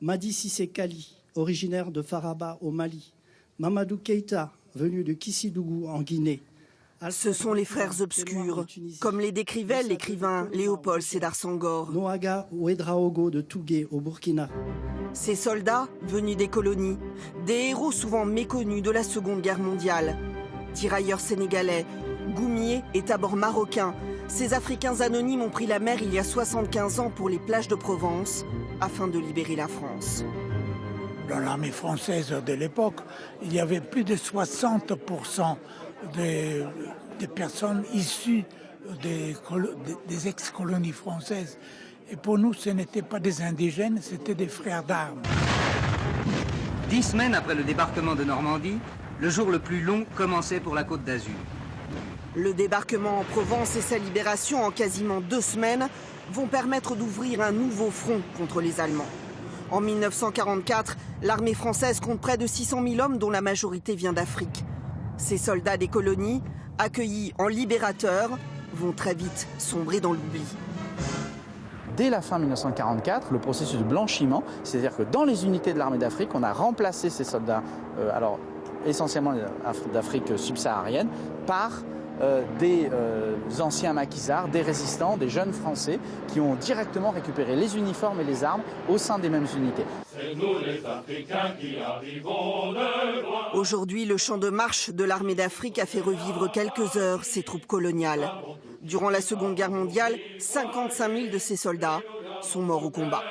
Madi Sissé Kali, originaire de Faraba au Mali, Mamadou Keïta, venu de Kissidougou en Guinée. Ce sont les frères obscurs, comme les décrivait l'écrivain Léopold Sédar Senghor. Noaga Ouedraogo de Tougué au Burkina. Ces soldats, venus des colonies, des héros souvent méconnus de la Seconde Guerre mondiale. Tirailleurs sénégalais, goumiers et tabors marocains, ces Africains anonymes ont pris la mer il y a 75 ans pour les plages de Provence, afin de libérer la France. Dans l'armée française de l'époque, il y avait plus de 60% des personnes issues des ex-colonies françaises. Et pour nous, ce n'étaient pas des indigènes, c'était des frères d'armes. 10 semaines après le débarquement de Normandie, le jour le plus long commençait pour la Côte d'Azur. Le débarquement en Provence et sa libération en quasiment 2 semaines vont permettre d'ouvrir un nouveau front contre les Allemands. En 1944, l'armée française compte près de 600 000 hommes dont la majorité vient d'Afrique. Ces soldats des colonies, accueillis en libérateurs, vont très vite sombrer dans l'oubli. Dès la fin 1944, le processus de blanchiment, c'est-à-dire que dans les unités de l'armée d'Afrique, on a remplacé ces soldats, alors essentiellement d'Afrique subsaharienne, par des anciens maquisards, des résistants, des jeunes Français qui ont directement récupéré les uniformes et les armes au sein des mêmes unités. Aujourd'hui, le champ de marche de l'armée d'Afrique a fait revivre quelques heures ces troupes coloniales. Durant la Seconde Guerre mondiale, 55 000 de ces soldats sont morts au combat.